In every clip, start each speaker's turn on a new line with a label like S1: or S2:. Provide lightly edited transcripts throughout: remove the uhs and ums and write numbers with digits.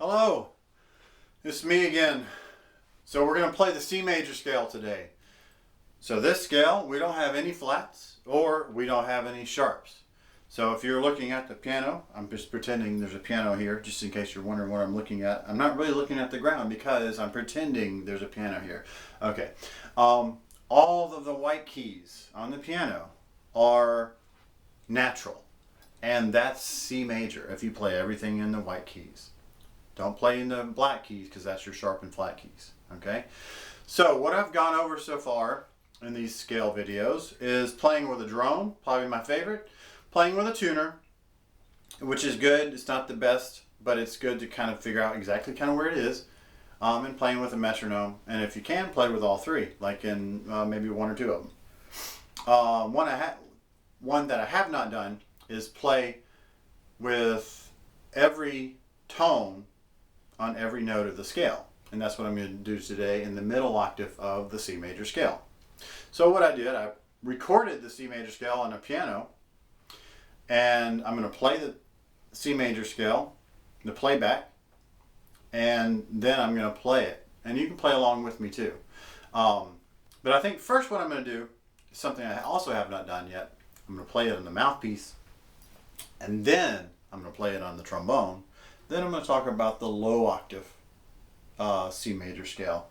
S1: Hello, it's me again. So we're going to play the C major scale today. So this scale, we don't have any flats or we don't have any sharps. So if you're looking at the piano, I'm just pretending there's a piano here, just in case you're wondering what I'm looking at. I'm not really looking at the ground because I'm pretending there's a piano here. Okay. All of the white keys on the piano are natural. And that's C major if you play everything in the white keys. Don't play in the black keys because that's your sharp and flat keys. Okay. So what I've gone over so far in these scale videos is playing with a drone, probably my favorite, playing with a tuner, which is good. It's not the best, but it's good to kind of figure out exactly kind of where it is, and playing with a metronome. And if you can, play with all three, like in maybe one or two of them. One that I have not done is play with every tone on every note of the scale. And that's what I'm going to do today in the middle octave of the C major scale. So what I did, I recorded the C major scale on a piano, and I'm going to play the C major scale, the playback, and then I'm going to play it. And you can play along with me too. But I think first what I'm going to do is something I also have not done yet. I'm going to play it on the mouthpiece, and then I'm going to play it on the trombone. Then I'm going to talk about the low octave C major scale.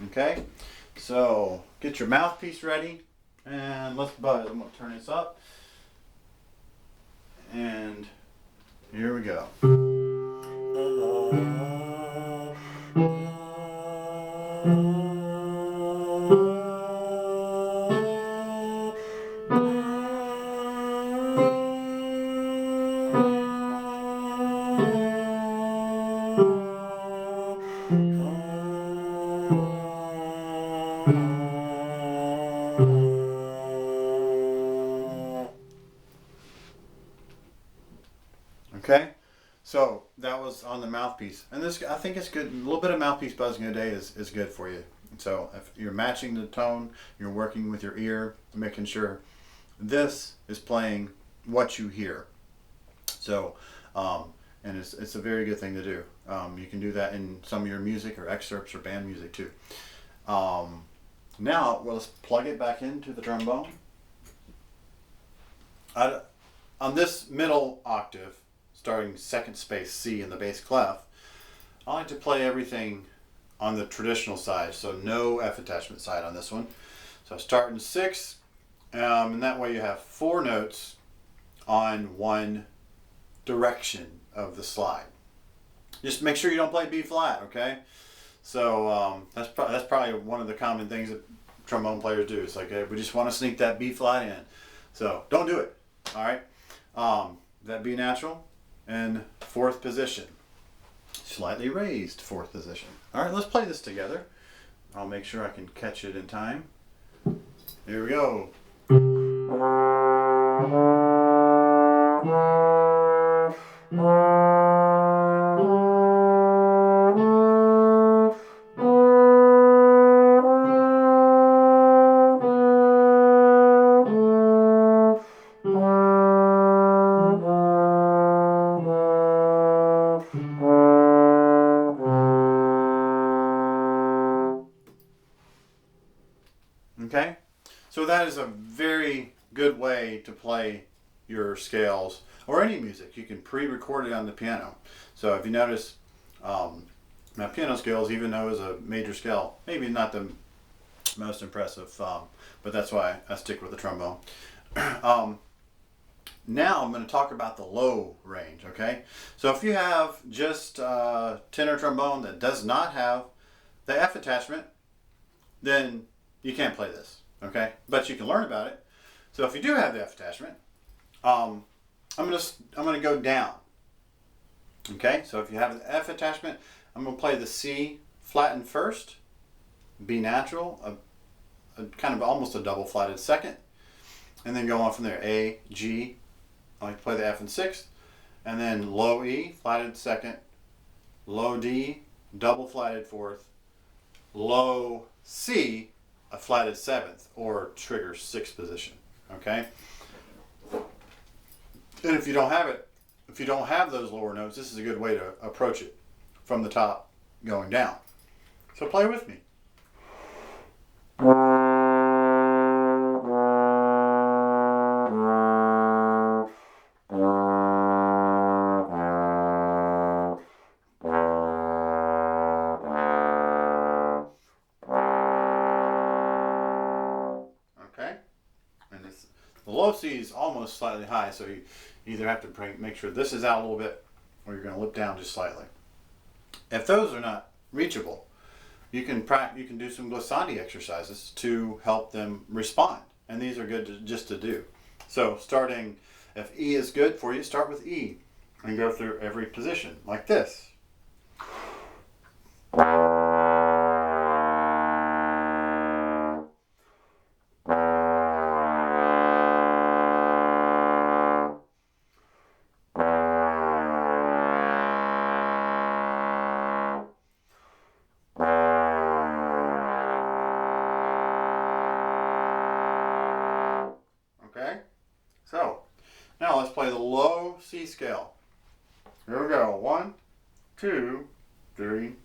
S1: Okay, so get your mouthpiece ready, and let's buzz. I'm going to turn this up, and here we go. Okay, so that was on the mouthpiece, and this, I think it's good. A little bit of mouthpiece buzzing a day is good for you. So if you're matching the tone, you're working with your ear, making sure this is playing what you hear. So, and it's a very good thing to do. You can do that in some of your music or excerpts or band music too. Now, let's plug it back into the trombone. On this middle octave, starting second space C in the bass clef, I like to play everything on the traditional side, so no F attachment side on this one. So I start in 6, and that way you have 4 notes on one direction of the slide. Just make sure you don't play B flat, okay? So that's probably one of the common things that trombone players do. It's like, we just want to sneak that B flat in. So don't do it, all right? That B natural and 4th position. Slightly raised 4th position. All right, let's play this together. I'll make sure I can catch it in time. Here we go. Okay, so that is a very good way to play your scales or any music. You can pre-record it on the piano. So if you notice, my piano scales, even though it's a major scale, maybe not the most impressive, but that's why I stick with the trombone. Now I'm going to talk about the low range, okay? So if you have just tenor trombone that does not have the F attachment, then you can't play this, okay? But you can learn about it. So if you do have the F attachment, I'm gonna go down. Okay, so if you have the F attachment, I'm gonna play the C flattened first, B natural, a kind of almost a double flatted second, and then go on from there. A, G, I like to play the F in 6th, and then low E, flatted second, low D, double flatted 4th, low C, a flatted 7th, or trigger 6th position. Okay, and if you don't have it, if you don't have those lower notes, this is a good way to approach it. from the top going down. So play with me. Okay? And the low C is almost slightly high, so you either have to make sure this is out a little bit, or you're going to lip down just slightly. If those are not reachable, you can do some glissandi exercises to help them respond, and these are good just to do. So starting, if E is good for you, start with E and go through every position like this. Okay, so now let's play the low C scale. Here we go. 1, 2, 3.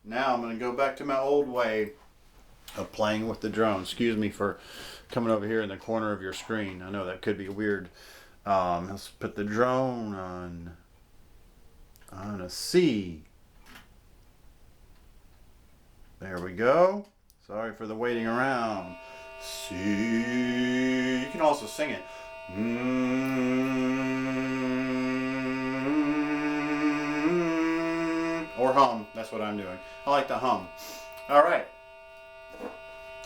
S1: Now I'm going to go back to my old way of playing with the drone. Excuse me for coming over here in the corner of your screen. I know that could be weird. Let's put the drone on a C. There we go. Sorry for the waiting around. C. You can also sing it. Or hum. That's what I'm doing. I like to hum. All right.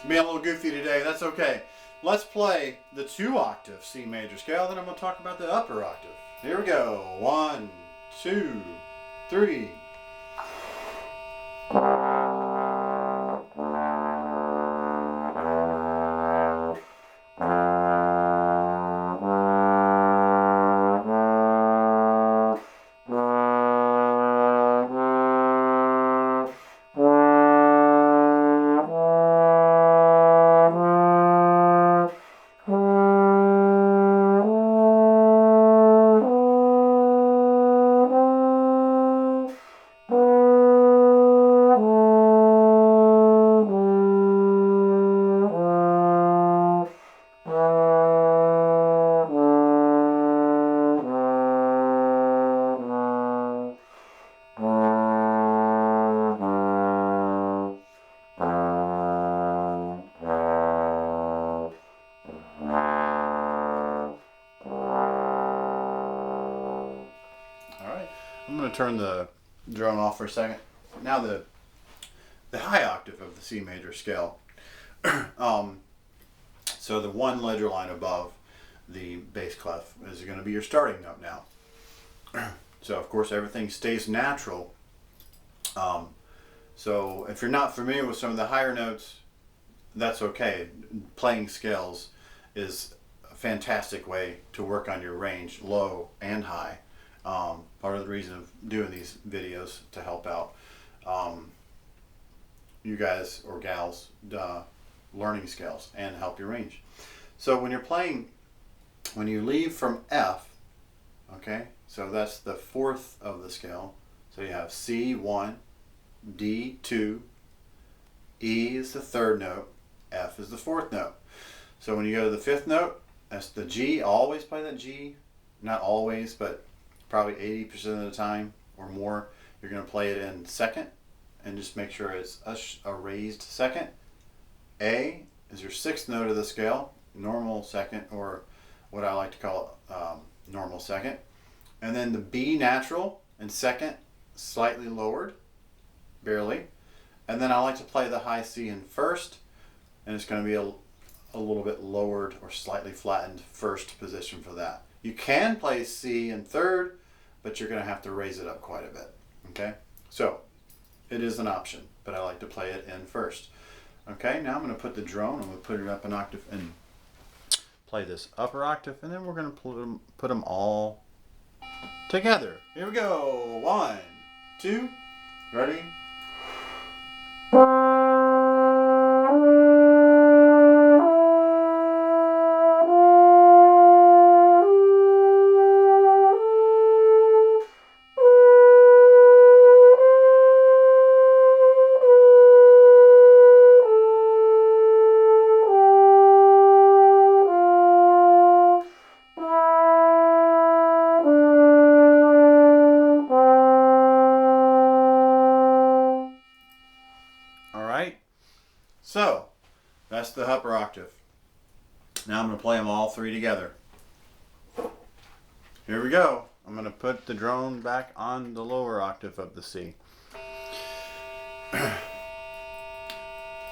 S1: Being a little goofy today. That's okay. Let's play the 2-octave C major scale. Then I'm going to talk about the upper octave. Here we go. 1, 2, 3. I'm going to turn the drone off for a second. Now the high octave of the C major scale. So the one ledger line above the bass clef is going to be your starting note now. So of course everything stays natural. So if you're not familiar with some of the higher notes, that's okay. Playing scales is a fantastic way to work on your range, low and high. Part of the reason of doing these videos to help out you guys or gals learning scales and help your range. So when you're playing, when you leave from F, okay, so that's the fourth of the scale. So you have C1, D2, E is the third note, F is the fourth note. So when you go to the fifth note, that's the G. Always play that G. Not always, but probably 80% of the time or more, you're going to play it in second, and just make sure it's a raised second. A is your sixth note of the scale, normal second, or what I like to call normal second. And then the B natural in second, slightly lowered, barely. And then I like to play the high C in first, and it's going to be a little bit lowered or slightly flattened first position for that. You can play C in third, but you're going to have to raise it up quite a bit. Okay, so it is an option, but I like to play it in first. Okay, now I'm going to put the drone, I'm going to put it up an octave and play this upper octave, and then we're going to put them all together. Here we go. 1, 2, ready? So, that's the upper octave. Now I'm going to play them all three together. Here we go. I'm going to put the drone back on the lower octave of the C.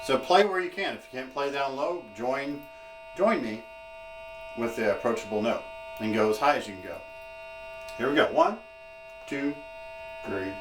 S1: So play where you can. If you can't play down low, join me with the approachable note and go as high as you can go. Here we go. 1, 2, 3.